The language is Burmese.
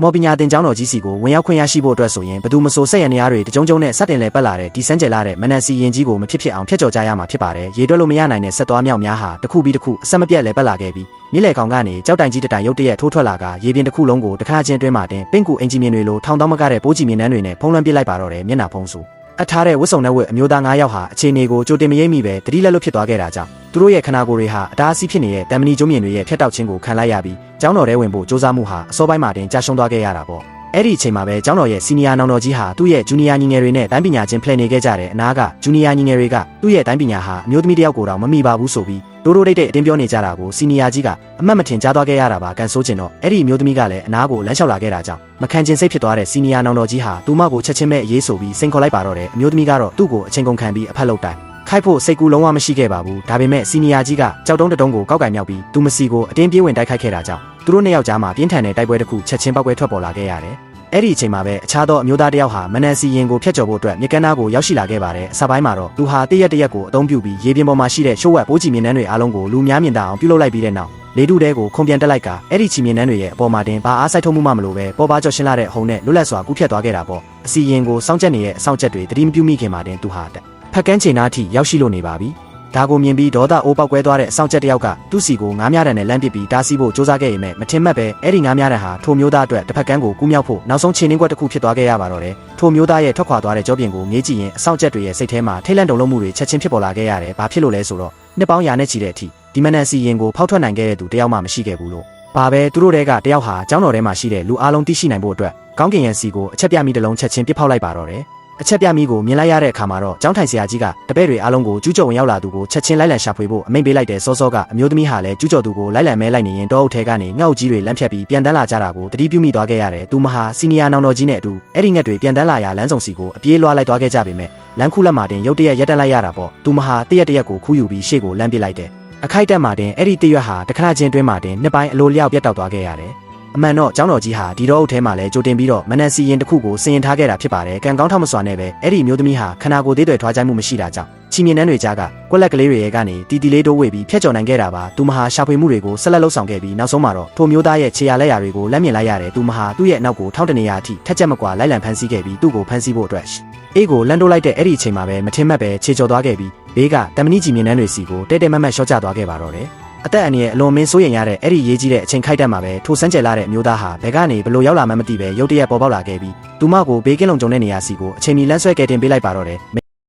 မော်ပညာတင်ကျောင်းတော်ကြီးစီကိုဝင်ရောက်ခွင့်ရရှိဖို့အတွက်ဆိုရင်ဘယ်သူမဆိုစိတ်ရနေရတွေတကြုံကြုံနဲ့စတင်လဲပတ်လာတဲ့ဒီစမ်းကြဲလာတဲ့မနန်စီရင်ကြီးကိုမဖြစ်အောင်ဖျက်ကျော်ကြရမှာဖြစ်ပါတယ်ရေတွက်လို့မရနိုင်တဲ့ဆက်သွားမြောက်များဟာတစ်ခုပြီးတစ်ခုအဆက်မပြတ်လဲပတ်လာခဲ့ပြီးမြစ်လေကောင်ကနေကြောက်တိုင်ကြီးတတိုင်ရုတ်တရက်ထိုးထွက်လာကရေပြင်တစ်ခုလုံးကိုတခါချင်းတွင်းမှတင်ပင့်ကူအင်ဂျင်မြင်တွေလိုထောင်တောင်းမကတဲ့ပိုးကြီးမြင်နှန်းတွေနဲ့ဖုံးလွှမ်းပစ်လိုက်ပါတော့တယ်မျက်နှာဖုံးစုအထားတဲ့ဝတ်စုံနဲ့ဝတ်အမျိုးသား9ယောက်ဟာအခြေအနေကိုကြိုတင်မရိပ်မိပဲတတိလက်လွတ်ဖြစ်သွားခဲ့တာကြောင့်သူတို့ရဲ့ခနာကိုယ်တွေဟာအတားအဆီးဖြစ်နေတဲ့တမ်မနီကျုံးမြင်တွေရဲ့ဖျက်တောက်ခြင်းကိုခံလိုက်ရပြီးကျောင်းတော်ထဲဝင်ဖို့စ조사မှုဟာအစောပိုင်းမှာတင်ကြာရှုံးသွားခဲ့ရတာပေါ့အဲ့ဒီအချိန်မှာပဲကျောင်းတော်ရဲ့စီနီယာနောင်တော်ကြီးဟာသူ့ရဲ့ဂျူနီယာညီငယ်တွေနဲ့တိုင်းပညာချင်းဖလှယ်နေခဲ့ကြတဲ့အနားကဂျူနီယာညီငယ်တွေကသူ့ရဲ့တိုင်းပညာဟာအမျိုးသမီးတယောက်ကိုတော့မမိပါဘူးဆိုပြီးတိုးတိုးတိတ်တိတ်အတင်းပြောနေကြတာကိုစီနီယာကြီးကအမှတ်မထင်ကြားသွားခဲ့ရတာပါကန်ဆိုးကျင်တော့အဲ့ဒီအမျိုးသမီးကလည်းအနားကိုလမ်းလျှောက်လာခဲ့တာကြောင့်မခံကျင်စိတ်ဖြစ်သွားတဲ့စီနီယာနောင်တော်ကြီးဟာသူမကိုချက်ချင်းပဲအေးဆိုပြီးစိန်ခေါ်လိုက်ပါတော့တယ်အမျိုးသမီးကတော့သူ့ကိုအချိန်ကုန်ခံပြီးအဖက်လုပ်တိုင်ခိုက်ဖို့စိတ်ကူးလုံးဝမရှိခဲ့ပါဘူးဒါပေမဲ့စီနီယာကြီးကကြောက်တုံးတုံးကိုကောက်ကင်မြောက်ပြီးသူမစီကိုအတင်းပြေးဝင်တိုက်ခိုက်ခဲ့တာကြောင့်သူတို့နှစ်ယောက်ကြားမှာပြင်းထန်တဲ့တိုက်ပွဲတစ်ခုချက်ချင်းပောက်ကွဲထွက်ပေါ်လာခဲ့ရတယ်အဲ့ဒီအချိန်မှာပဲအခြားသောအမျိုးသားတစ်ယောက်ဟာမနန်စီရင်ကိုဖျက်ကျော်ဖို့အတွက်မြေကမ်းနားကိုရောက်ရှိလာခဲ့ပါတယ်အစပိုင်းမှာတော့သူဟာတရက်ကိုအသုံးပြုပြီးရေပြင်ပေါ်မှာရှိတဲ့ရှိုးဝက်ပိုးချီမြင်နှန်းတွေအားလုံးကိုလူများမြင်တတ်အောင်ပြုလုပ်လိုက်ပြီးတဲ့နောက်လေတုတဲကိုခုံပြန်တက်လိုက်ကအဲ့ဒီချီမြင်နှန်းတွေရဲ့အပေါ်မှာတင်ဘာအားစိုက်ထုတ်မှုမှမလိုပဲပေါ်ပါကျော်ရှင်းလာတဲ့ဟုံနဲ့လွတ်လပ်စွာကူးဖြတ်သွားခဲ့တာပေါ့အစီရင်ကိုစောင့်ကြက်နေတဲ့အဆောင်ချက်တွေတတိမပြုမိခင်မှာတင်သူဟာဖက်ကန်းချေနားထိရောက်ရှိလို့နေပါပြီဒါကိုမြင်ပြီးဒေါသအိုးပေါက်ကွဲသွားတဲ့အဆောင်ချက်တစ်ယောက်ကသူ့စီကိုငားများတန်နဲ့လမ်းပစ်ပြီးတားဆီးဖို့စ조사ခဲ့ရမယ်မထင်မှတ်ပဲအဲ့ဒီငားများတန်ဟာထိုမျိုးသားအတွက်တစ်ဖက်ကန်းကိုကူးမြောက်ဖို့နောက်ဆုံးခြေနှင်းကွက်တစ်ခုဖြစ်သွားခဲ့ရပါတော့တယ်ထိုမျိုးသားရဲ့ထွက်ခွာသွားတဲ့ကြောပြင်ကိုငေးကြည့်ရင်အဆောင်ချက်တွေရဲ့စိတ်ထဲမှာထိတ်လန့်တုန်လှုပ်မှုတွေချက်ချင်းဖြစ်ပေါ်လာခဲ့ရတယ်ဘာဖြစ်လို့လဲဆိုတော့နှစ်ပေါင်းရာနဲ့ချီတဲ့အထိဒီမနန်စီရင်ကိုဖောက်ထွက်နိုင်ခဲ့တဲ့သူတယောက်မှမရှိခဲ့ဘူးလို့ဘာပဲသူတို့တွေကတယောက်ဟာကျောင်းတော်ထဲမှာရှိတဲ့လူအားလုံးသိရှိနိုင်ဖို့အတွက်ကောင်းကင်ရန်စီကိုအချက်ပြမိတစ်လုံးချက်ချင်းပစ်ဖောက်လိုက်ပါတော့တယ်အချက်ပြမီကိုမြင်လိုက်ရတဲ့အခါမှာတော့ကျောင်းထိုင်ဆရာကြီးကတပည့်တွေအားလုံးကိုကျူးကျော်ဝင်ရောက်လာသူကိုချက်ချင်းလိုက်လံရှာဖွေဖို့အမိန့်ပေးလိုက်တဲ့စောစောကအမျိုးသမီးဟာလည်းကျူးကျော်သူကိုလိုက်လံမဲလိုက်နေရင်တောအုပ်ထဲကနေငှက်အုပ်ကြီးတွေလမ်းဖြတ်ပြီးပြန်တန်းလာကြတာကိုတတိပြုမိသွားခဲ့ရတယ်သူမဟာစီနီယာနောင်တော်ကြီးနဲ့အတူအဲ့ဒီငှက်တွေပြန်တန်းလာရလမ်းဆောင်စီကိုအပြေးလွှားလိုက်သွားခဲ့ကြပေမဲ့လမ်းခုလက်မှာတင်ရုတ်တရက်ရက်တက်လိုက်ရတာပေါ့သူမဟာတရက်ကိုခူးယူပြီးရှေ့ကိုလမ်းပစ်လိုက်တဲ့အခိုက်အတန့်မှာတင်အဲ့ဒီတရွက်ဟာတခဏချင်းတွင်းမှာတင်နှစ်ပိုင်းအလိုလျောက်ပြတ်တောက်သွားခဲ့ရတယ်အမှန်တော့ကျောင်းတော်ကြီးဟာဒီတော့အုပ်ထဲမှာလဲကြိုတင်ပြီးတော့မနန်စီရင်တစ်ခုကိုစင်ရင်ထားခဲ့တာဖြစ်ပါတယ်ကံကောင်းထောက်မစွာနဲ့ပဲအဲ့ဒီမျိုးသမီးဟာခနာကိုသေးတွေထွားချိုင်းမှုမရှိတာကြောင့်ချီမြင်နှန်းတွေကြားကကွက်လက်ကလေးတွေရဲ့ကနေတီတီလေးတိုးဝေပြီးဖျက်ကျော်နိုင်ခဲ့တာပါသူမဟာရှာဖွေမှုတွေကိုဆက်လက်လှုပ်ဆောင်ခဲ့ပြီးနောက်ဆုံးမှာတော့ထိုမျိုးသားရဲ့ခြေရလက်ရာတွေကိုလက်မြင်လိုက်ရတယ်သူမဟာသူ့ရဲ့နောက်ကိုထောက်တနေရာအထိထက်ချက်မကွာလိုက်လံဖမ်းဆီးခဲ့ပြီးသူ့ကိုဖမ်းဆီးဖို့အတွက်အေးကိုလန်တိုးလိုက်တဲ့အဲ့ဒီအချိန်မှာပဲမထင်မှတ်ပဲခြေကျော်သွားခဲ့ပြီးဘေးကတမနီကြီးမြင်နှန်းတွေစီကိုတဲတဲမတ်မတ်ရှော့ချသွားခဲ့ပါတော့တယ်အသက်အန္တရာယ်အလွန်မင်းစိုးရိမ်ရတဲ့အဲ့ဒီရေးကြီးတဲ့အချိန်ခိုက်တက်မှာပဲထိုစမ်းကြဲလာတဲ့အမျိုးသားဟာဘယ်ကနေဘလို့ရောက်လာမှမသိပဲရုတ်တရက်ပေါ်ပေါက်လာခဲ့ပြီးသူမကိုဘေးကင်းလုံခြုံတဲ့နေရာစီကိုအချိန်မီလမ်းဆွဲကယ်တင်ပေးလိုက်ပါတော့တယ်